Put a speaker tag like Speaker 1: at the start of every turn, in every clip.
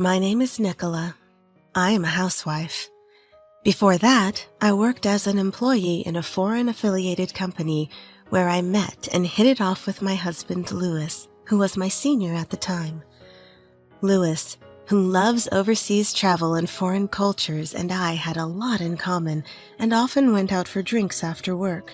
Speaker 1: My name is Nicola. I am a housewife. Before that, I worked as an employee in a foreign-affiliated company where I met and hit it off with my husband, Louis, who was my senior at the time. Louis, who loves overseas travel and foreign cultures, and I had a lot in common and often went out for drinks after work.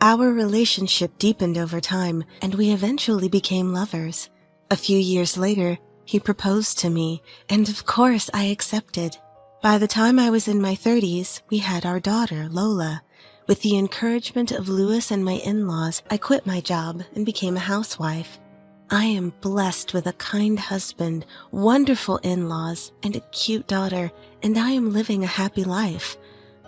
Speaker 1: Our relationship deepened over time, and we eventually became lovers. A few years later, he proposed to me, and of course I accepted. By the time I was in my 30s, we had our daughter, Lola. With the encouragement of Louis and my in-laws, I quit my job and became a housewife. I am blessed with a kind husband, wonderful in-laws, and a cute daughter, and I am living a happy life.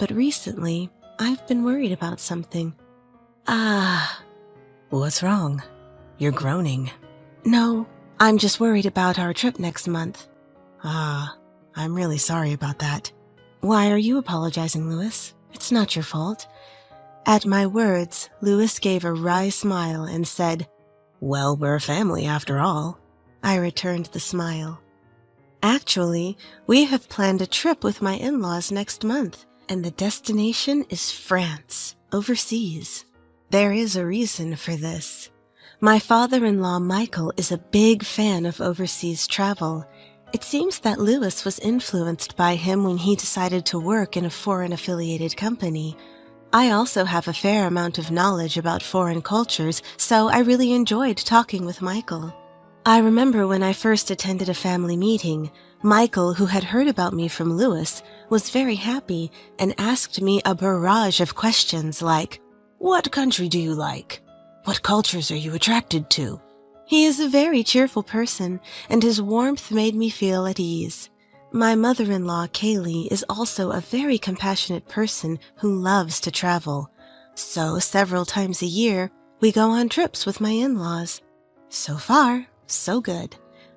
Speaker 1: But recently, I've been worried about something.
Speaker 2: What's wrong? You're groaning.
Speaker 1: No, I'm just worried about our trip next month.
Speaker 2: I'm really sorry about that.
Speaker 1: Why are you apologizing, Louis? It's not your fault. At my words, Louis gave a wry smile and said,
Speaker 2: Well, we're a family after all.
Speaker 1: I returned the smile. Actually, we have planned a trip with my in-laws next month, and the destination is France, overseas. There is a reason for this. My father-in-law, Michael, is a big fan of overseas travel. It seems that Louis was influenced by him when he decided to work in a foreign-affiliated company. I also have a fair amount of knowledge about foreign cultures, so I really enjoyed talking with Michael. I remember when I first attended a family meeting, Michael, who had heard about me from Louis, was very happy and asked me a barrage of questions like,
Speaker 2: What country do you like? What cultures are you attracted to?
Speaker 1: He is a very cheerful person, and his warmth made me feel at ease. My mother-in-law, Kaylee, is also a very compassionate person who loves to travel. So several times a year, we go on trips with my in-laws. So far, so good.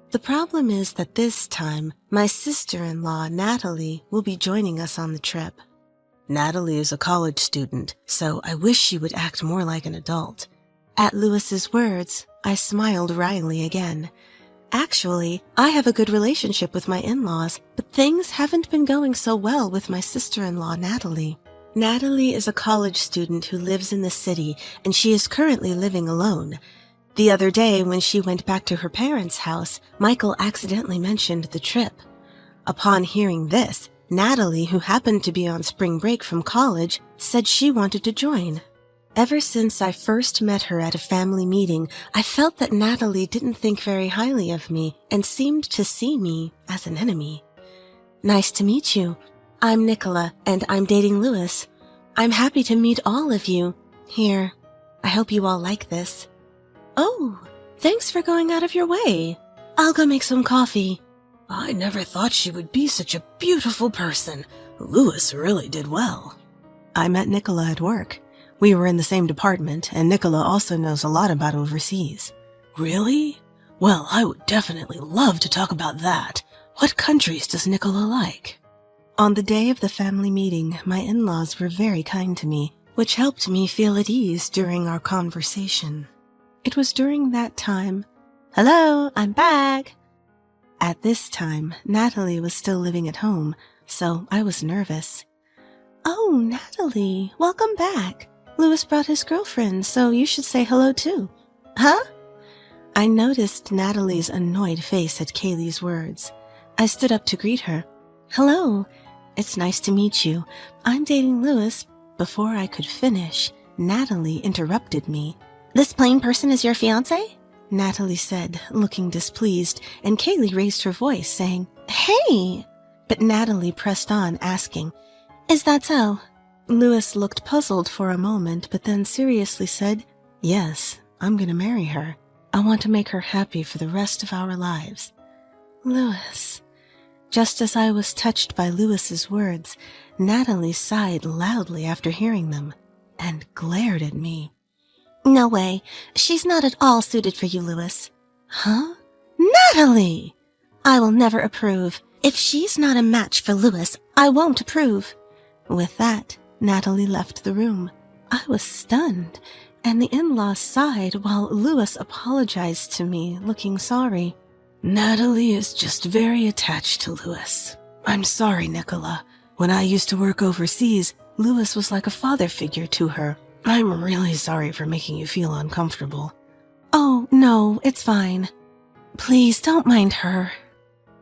Speaker 1: The problem is that this time, my sister-in-law, Natalie, will be joining us on the trip.
Speaker 2: Natalie is a college student, so I wish she would act more like an adult.
Speaker 1: At Louis's words, I smiled wryly again. Actually, I have a good relationship with my in-laws, but things haven't been going so well with my sister-in-law, Natalie. Natalie is a college student who lives in the city, and she is currently living alone. The other day, when she went back to her parents' house, Michael accidentally mentioned the trip. Upon hearing this, Natalie, who happened to be on spring break from college, said she wanted to join. Ever since I first met her at a family meeting, I felt that Natalie didn't think very highly of me and seemed to see me as an enemy. Nice to meet you. I'm Nicola, and I'm dating Louis. I'm happy to meet all of you. Here, I hope you all like this. Oh, thanks for going out of your way. I'll go make some coffee.
Speaker 2: I never thought she would be such a beautiful person. Louis really did well.
Speaker 1: I met Nicola at work. We were in the same department, and Nicola also knows a lot about overseas.
Speaker 2: Really? Well, I would definitely love to talk about that. What countries does Nicola like?
Speaker 1: On the day of the family meeting, my in-laws were very kind to me, which helped me feel at ease during our conversation. It was during that time. Hello, I'm back. At this time, Natalie was still living at home, so I was nervous. Oh, Natalie, welcome back. Louis brought his girlfriend, so you should say hello too. Huh? I noticed Natalie's annoyed face at Kaylee's words. I stood up to greet her. Hello. It's nice to meet you. I'm dating Louis. Before I could finish, Natalie interrupted me. This plain person is your fiancé? Natalie said, looking displeased, and Kaylee raised her voice, saying, Hey! But Natalie pressed on, asking, Is that so? Louis looked puzzled for a moment, but then seriously said, Yes, I'm going to marry her. I want to make her happy for the rest of our lives. Louis. Just as I was touched by Louis's words, Natalie sighed loudly after hearing them and glared at me. No way. She's not at all suited for you, Louis. Huh? Natalie! I will never approve. If she's not a match for Louis, I won't approve. With that, Natalie left the room. I was stunned, and the in-laws sighed while Louis apologized to me, looking sorry.
Speaker 2: Natalie is just very attached to Louis. I'm sorry, Nicola. When I used to work overseas, Louis was like a father figure to her. I'm really sorry for making you feel uncomfortable.
Speaker 1: Oh, no, it's fine. Please don't mind her.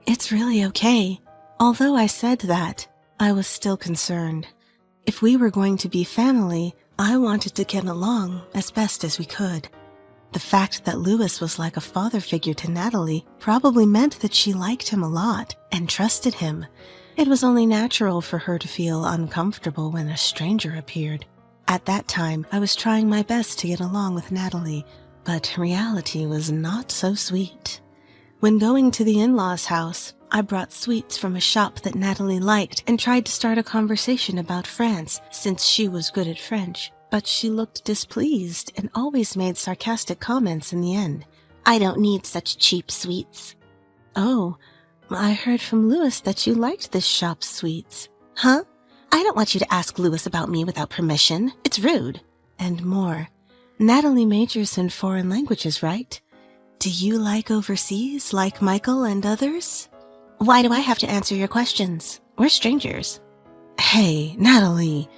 Speaker 1: It's really okay. Although I said that, I was still concerned. If we were going to be family, I wanted to get along as best as we could. The fact that Louis was like a father figure to Natalie probably meant that she liked him a lot and trusted him. It was only natural for her to feel uncomfortable when a stranger appeared. At that time, I was trying my best to get along with Natalie, but reality was not so sweet. When going to the in-laws' house, I brought sweets from a shop that Natalie liked and tried to start a conversation about France since she was good at French. But she looked displeased and always made sarcastic comments in the end. I don't need such cheap sweets. Oh, I heard from Louis that you liked this shop's sweets. Huh? I don't want you to ask Louis about me without permission. It's rude. And more. Natalie majors in foreign languages, right? Do you like overseas, like Michael and others? Why do I have to answer your questions? We're strangers.
Speaker 2: Hey, Natalie.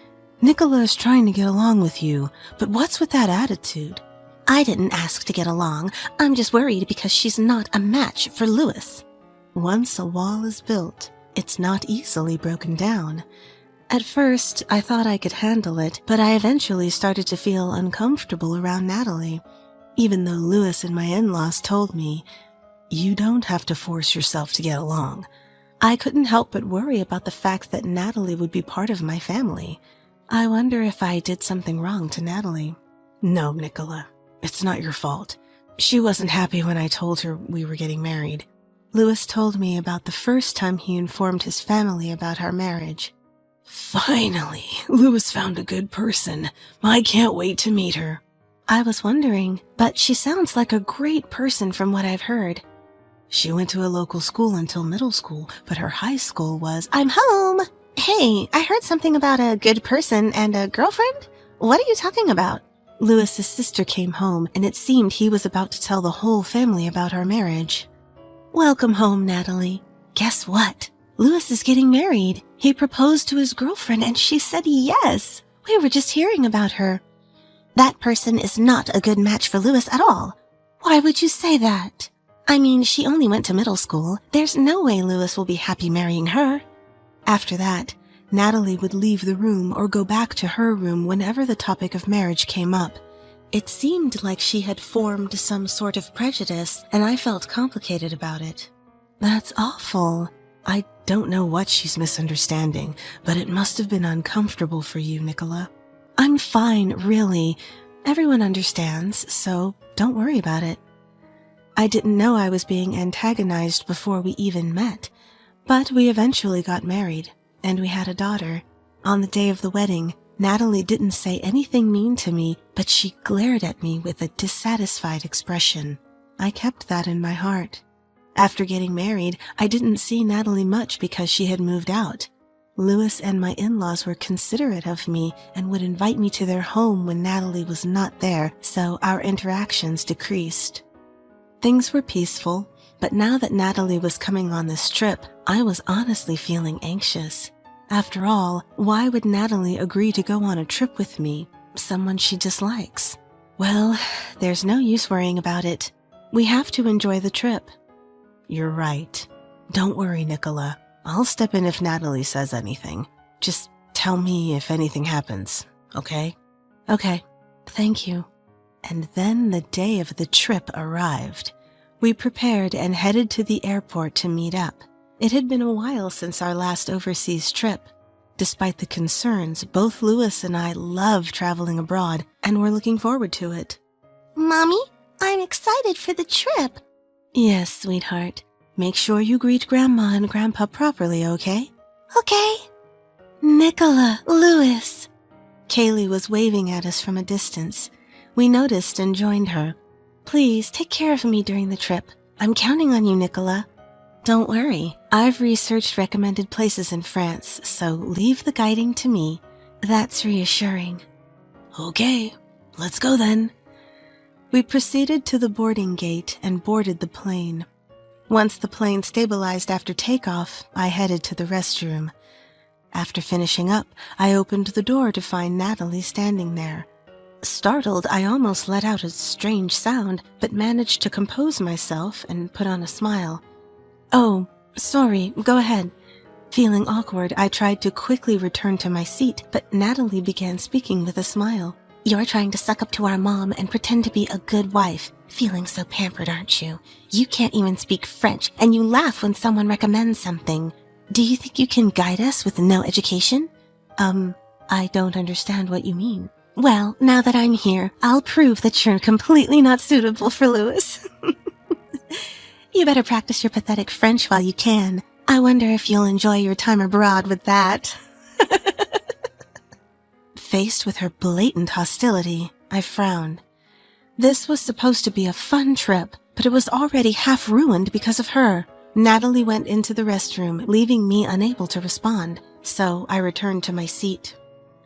Speaker 2: Nicola is trying to get along with you, but what's with that attitude?
Speaker 1: I didn't ask to get along. I'm just worried because she's not a match for Louis. Once a wall is built, it's not easily broken down. At first, I thought I could handle it, but I eventually started to feel uncomfortable around Natalie. Even though Louis and my in-laws told me, you don't have to force yourself to get along. I couldn't help but worry about the fact that Natalie would be part of my family. I wonder if I did something wrong to Natalie.
Speaker 2: No, Nicola, it's not your fault. She wasn't happy when I told her we were getting married.
Speaker 1: Louis told me about the first time he informed his family about our marriage.
Speaker 2: Finally, Louis found a good person. I can't wait to meet her.
Speaker 1: I was wondering, but she sounds like a great person from what I've heard.
Speaker 2: She went to a local school until middle school, but her high school was...
Speaker 1: I'm home! Hey, I heard something about a good person and a girlfriend? What are you talking about? Louis's sister came home, and it seemed he was about to tell the whole family about our marriage. Welcome home, Natalie. Guess what? Louis is getting married. He proposed to his girlfriend, and she said yes. We were just hearing about her. That person is not a good match for Louis at all. Why would you say that? I mean, she only went to middle school. There's no way Louis will be happy marrying her. After that, Natalie would leave the room or go back to her room whenever the topic of marriage came up. It seemed like she had formed some sort of prejudice, and I felt complicated about it.
Speaker 2: That's awful. I don't know what she's misunderstanding, but it must have been uncomfortable for you, Nicola.
Speaker 1: I'm fine, really. Everyone understands, so don't worry about it. I didn't know I was being antagonized before we even met, but we eventually got married, and we had a daughter. On the day of the wedding, Natalie didn't say anything mean to me, but she glared at me with a dissatisfied expression. I kept that in my heart. After getting married, I didn't see Natalie much because she had moved out. Louis and my in-laws were considerate of me and would invite me to their home when Natalie was not there, so our interactions decreased. Things were peaceful, but now that Natalie was coming on this trip, I was honestly feeling anxious. After all, why would Natalie agree to go on a trip with me, someone she dislikes? Well, there's no use worrying about it. We have to enjoy the trip.
Speaker 2: You're right. Don't worry, Nicola. I'll step in if Natalie says anything. Just tell me if anything happens, okay?
Speaker 1: Okay, thank you. And then the day of the trip arrived. We prepared and headed to the airport to meet up. It had been a while since our last overseas trip. Despite the concerns, both Louis and I love traveling abroad and we're looking forward to it. Mommy, I'm excited for the trip. Yes, sweetheart. Make sure you greet Grandma and Grandpa properly, okay? Okay. Nicola, Louis. Kaylee was waving at us from a distance. We noticed and joined her. Please take care of me during the trip. I'm counting on you, Nicola. Don't worry. I've researched recommended places in France, so leave the guiding to me. That's reassuring.
Speaker 2: Okay, let's go then.
Speaker 1: We proceeded to the boarding gate and boarded the plane. Once the plane stabilized after takeoff, I headed to the restroom. After finishing up, I opened the door to find Natalie standing there. Startled, I almost let out a strange sound, but managed to compose myself and put on a smile. "Oh, sorry, go ahead." Feeling awkward, I tried to quickly return to my seat, but Natalie began speaking with a smile. "You're trying to suck up to our mom and pretend to be a good wife. Feeling so pampered, aren't you? You can't even speak French, and you laugh when someone recommends something. Do you think you can guide us with no education?" I don't understand what you mean." "Well, now that I'm here, I'll prove that you're completely not suitable for Louis." "You better practice your pathetic French while you can. I wonder if you'll enjoy your time abroad with that." Faced with her blatant hostility, I frowned. This was supposed to be a fun trip, but it was already half ruined because of her. Natalie went into the restroom, leaving me unable to respond, so I returned to my seat.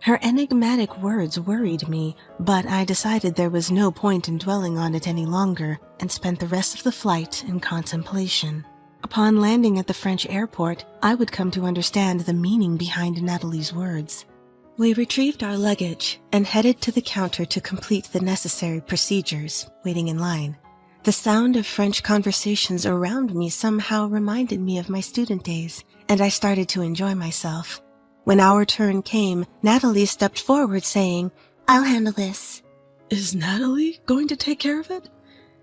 Speaker 1: Her enigmatic words worried me, but I decided there was no point in dwelling on it any longer and spent the rest of the flight in contemplation. Upon landing at the French airport, I would come to understand the meaning behind Natalie's words. We retrieved our luggage and headed to the counter to complete the necessary procedures, waiting in line. The sound of French conversations around me somehow reminded me of my student days, and I started to enjoy myself. When our turn came, Natalie stepped forward saying, "I'll handle this."
Speaker 2: Is Natalie going to take care of it?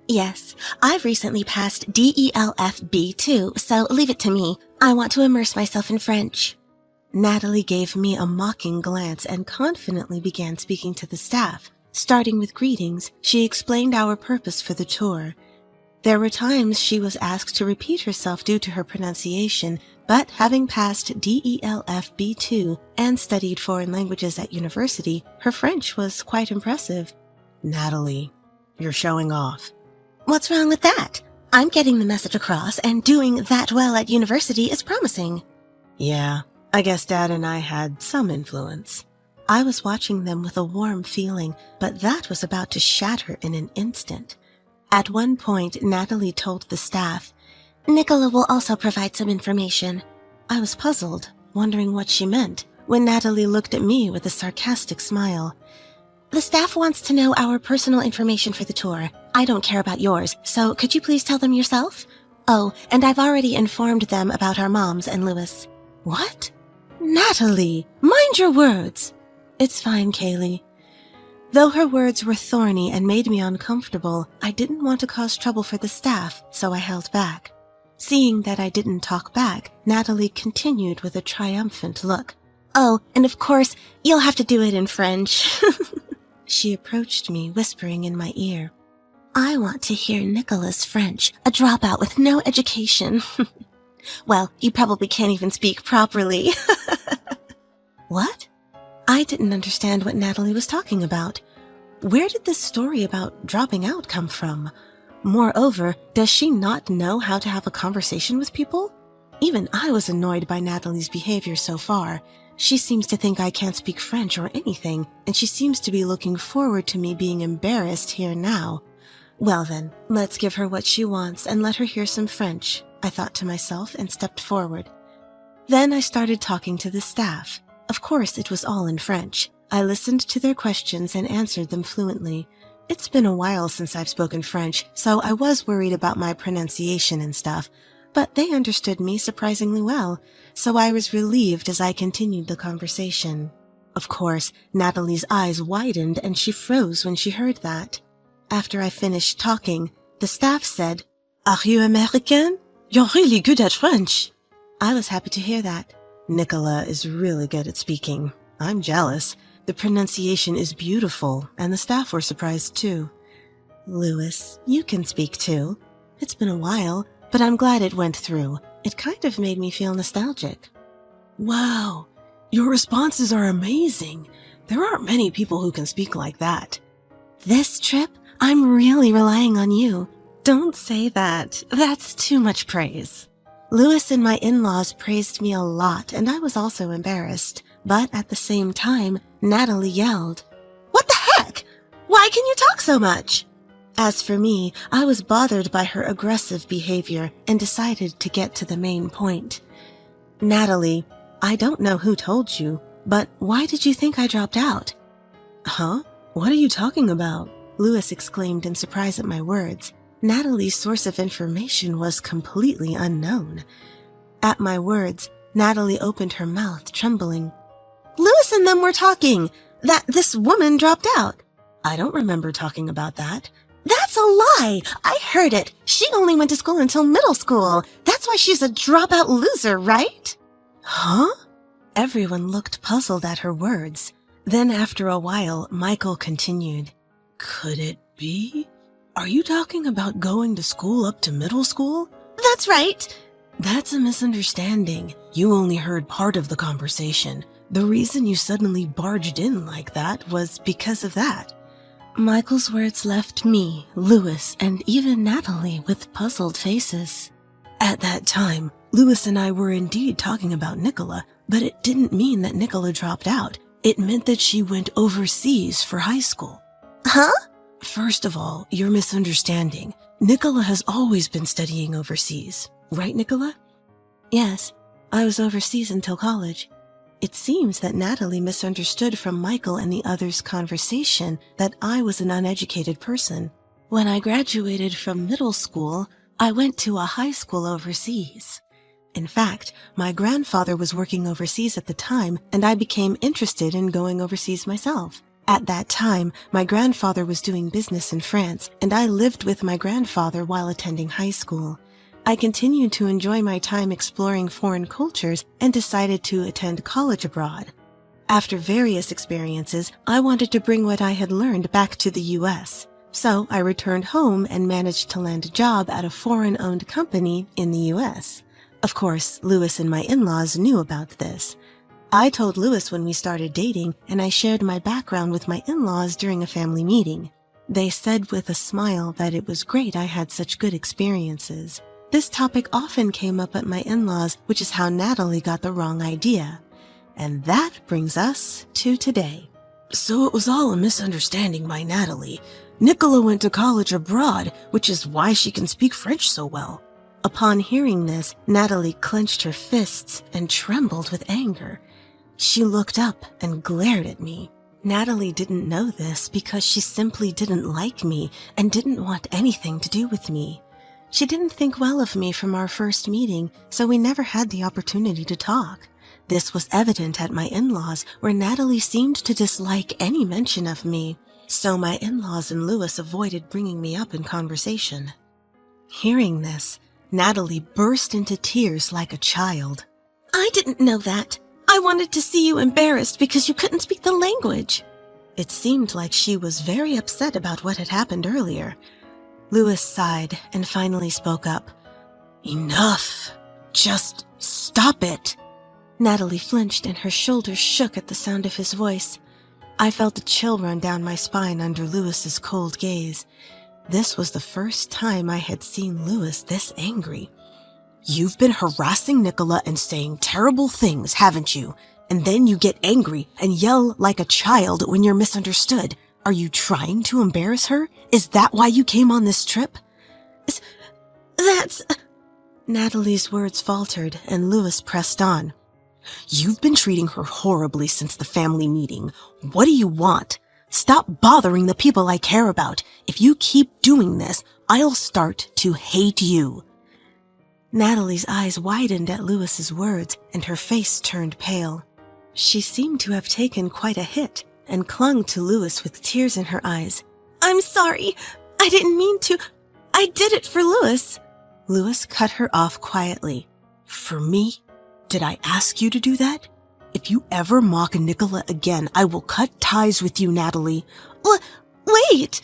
Speaker 1: "Yes, I've recently passed DELFB too, so leave it to me. I want to immerse myself in French." Natalie gave me a mocking glance and confidently began speaking to the staff. Starting with greetings, she explained our purpose for the tour. There were times she was asked to repeat herself due to her pronunciation, but having passed DELFB2 and studied foreign languages at university, her French was quite impressive.
Speaker 2: Natalie, you're showing off.
Speaker 1: "What's wrong with that? I'm getting the message across, and doing that well at university is promising."
Speaker 2: Yeah, I guess Dad and I had some influence.
Speaker 1: I was watching them with a warm feeling, but that was about to shatter in an instant. At one point, Natalie told the staff, "Nicola will also provide some information." I was puzzled, wondering what she meant, when Natalie looked at me with a sarcastic smile. "The staff wants to know our personal information for the tour. I don't care about yours, so could you please tell them yourself? Oh, and I've already informed them about our moms and Louis." "What? Natalie, mind your words." "It's fine, Kaylee." Though her words were thorny and made me uncomfortable, I didn't want to cause trouble for the staff, so I held back. Seeing that I didn't talk back, Natalie continued with a triumphant look. "Oh, and of course, you'll have to do it in French." She approached me, whispering in my ear, "I want to hear Nicola's French, a dropout with no education." "Well, you probably can't even speak properly." What? I didn't understand what Natalie was talking about. Where did this story about dropping out come from? Moreover, does she not know how to have a conversation with people? Even I was annoyed by Natalie's behavior so far. She seems to think I can't speak French or anything, and she seems to be looking forward to me being embarrassed here now. Well then, let's give her what she wants and let her hear some French, I thought to myself and stepped forward. Then I started talking to the staff. Of course, it was all in French. I listened to their questions and answered them fluently. It's been a while since I've spoken French, so I was worried about my pronunciation and stuff, but they understood me surprisingly well, so I was relieved as I continued the conversation. Of course, Natalie's eyes widened and she froze when she heard that. After I finished talking, the staff said, "Are you American? You're really good at French." I was happy to hear that. Nicola is really good at speaking. I'm jealous. The pronunciation is beautiful, and the staff were surprised too. "Louis, you can speak too. It's been a while, but I'm glad it went through. It kind of made me feel nostalgic."
Speaker 2: Wow, your responses are amazing. There aren't many people who can speak like that.
Speaker 1: "This trip, I'm really relying on you." "Don't say that. That's too much praise." Louis and my in-laws praised me a lot, and I was also embarrassed. But at the same time, Natalie yelled, "What the heck? Why can you talk so much?" As for me, I was bothered by her aggressive behavior and decided to get to the main point. Natalie, I don't know who told you, but why did you think I dropped out? Huh? What are you talking about? Lewis exclaimed in surprise at my words. Natalie's source of information was completely unknown. At my words, Natalie opened her mouth, trembling. Lewis and them were talking that this woman dropped out. I don't remember talking about that. That's a lie! I heard it. She only went to school until middle school. That's why she's a dropout loser, right? Huh? Everyone looked puzzled at her words. Then after a while, Michael continued. Could it be? Are you talking about going to school up to middle school? That's right. That's a misunderstanding. You only heard part of the conversation. The reason you suddenly barged in like that was because of that. Michael's words left me, Lewis, and even Natalie with puzzled faces. At that time, Lewis and I were indeed talking about Nicola, but it didn't mean that Nicola dropped out. It meant that she went overseas for high school. Huh? First of all, you're misunderstanding. Nicola has always been studying overseas. Right, Nicola? Yes, I was overseas until college. It seems that Natalie misunderstood from Michael and the others' conversation that I was an uneducated person. When I graduated from middle school, I went to a high school overseas. In fact, my grandfather was working overseas at the time, and I became interested in going overseas myself. At that time, my grandfather was doing business in France, and I lived with my grandfather while attending high school. I continued to enjoy my time exploring foreign cultures and decided to attend college abroad. After various experiences, I wanted to bring what I had learned back to the U.S., so I returned home and managed to land a job at a foreign-owned company in the U.S. Of course, Lewis and my in-laws knew about this. I told Lewis when we started dating, and I shared my background with my in-laws during a family meeting. They said with a smile that it was great I had such good experiences. This topic often came up at my in-laws, which is how Natalie got the wrong idea. And that brings us to today. So it was all a misunderstanding by Natalie. Nicola went to college abroad, which is why she can speak French so well. Upon hearing this, Natalie clenched her fists and trembled with anger. She looked up and glared at me. Natalie didn't know this because she simply didn't like me and didn't want anything to do with me. She didn't think well of me from our first meeting, so we never had the opportunity to talk. This was evident at my in-laws, where Natalie seemed to dislike any mention of me, so my in-laws and Lewis avoided bringing me up in conversation. Hearing this, Natalie burst into tears like a child. I didn't know that. I wanted to see you embarrassed because you couldn't speak the language. It seemed like she was very upset about what had happened earlier. Lewis sighed and finally spoke up. Enough! Just stop it! Natalie flinched and her shoulders shook at the sound of his voice. I felt a chill run down my spine under Lewis's cold gaze. This was the first time I had seen Lewis this angry. You've been harassing Nicola and saying terrible things, haven't you? And then you get angry and yell like a child when you're misunderstood. Are you trying to embarrass her? Is that why you came on this trip? That's... Natalie's words faltered and Lewis pressed on. You've been treating her horribly since the family meeting. What do you want? Stop bothering the people I care about. If you keep doing this, I'll start to hate you. Natalie's eyes widened at Lewis's words and her face turned pale. She seemed to have taken quite a hit and clung to Lewis with tears in her eyes. I'm sorry. I didn't mean to. I did it for Lewis. Lewis cut her off quietly. For me? Did I ask you to do that? If you ever mock Nicola again, I will cut ties with you, Natalie. Wait!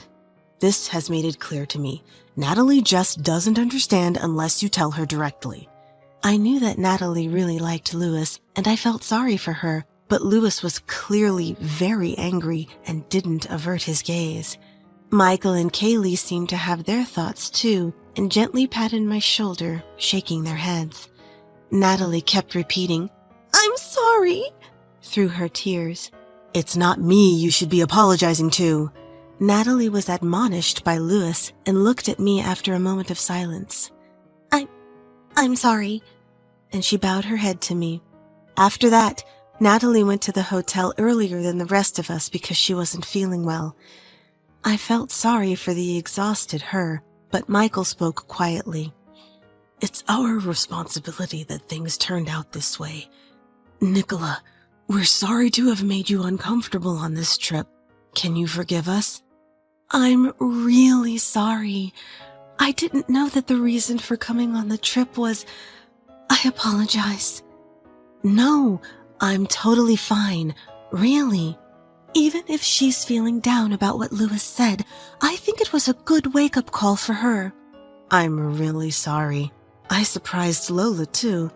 Speaker 1: This has made it clear to me. Natalie just doesn't understand unless you tell her directly. I knew that Natalie really liked Lewis, and I felt sorry for her, but Lewis was clearly very angry and didn't avert his gaze. Michael and Kaylee seemed to have their thoughts too, and gently patted my shoulder, shaking their heads. Natalie kept repeating, I'm sorry, through her tears. It's not me you should be apologizing to. Natalie was admonished by Louis and looked at me after a moment of silence. I'm sorry, and she bowed her head to me. After that, Natalie went to the hotel earlier than the rest of us because she wasn't feeling well. I felt sorry for the exhausted her, but Michael spoke quietly.
Speaker 2: It's our responsibility that things turned out this way. Nicola, we're sorry to have made you uncomfortable on this trip. Can you forgive us?
Speaker 1: I'm really sorry. I didn't know that the reason for coming on the trip was... I apologize. No, I'm totally fine. Really. Even if she's feeling down about what Louis said, I think it was a good wake-up call for her.
Speaker 2: I'm really sorry. I surprised Lola too.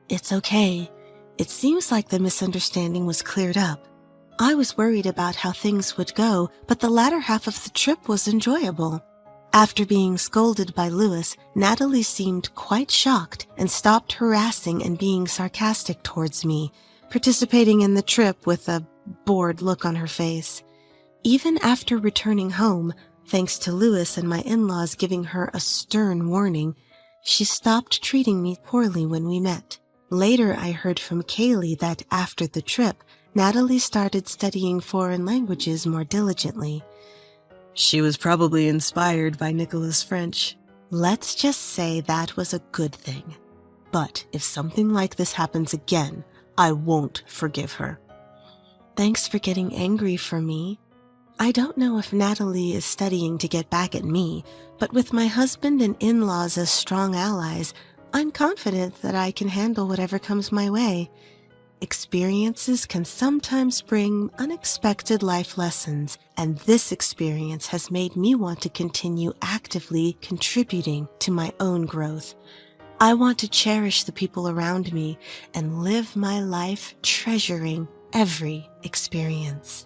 Speaker 1: It's okay. It seems like the misunderstanding was cleared up. I was worried about how things would go, but the latter half of the trip was enjoyable. After being scolded by Louis, Natalie seemed quite shocked and stopped harassing and being sarcastic towards me, participating in the trip with a bored look on her face. Even after returning home, thanks to Louis and my in-laws giving her a stern warning, she stopped treating me poorly when we met. Later, I heard from Kaylee that after the trip, Natalie started studying foreign languages more diligently.
Speaker 2: She was probably inspired by Nicola's French.
Speaker 1: Let's just say that was a good thing.
Speaker 2: But if something like this happens again, I won't forgive her.
Speaker 1: Thanks for getting angry for me. I don't know if Natalie is studying to get back at me, but with my husband and in-laws as strong allies, I'm confident that I can handle whatever comes my way. Experiences can sometimes bring unexpected life lessons, and this experience has made me want to continue actively contributing to my own growth. I want to cherish the people around me and live my life treasuring every experience.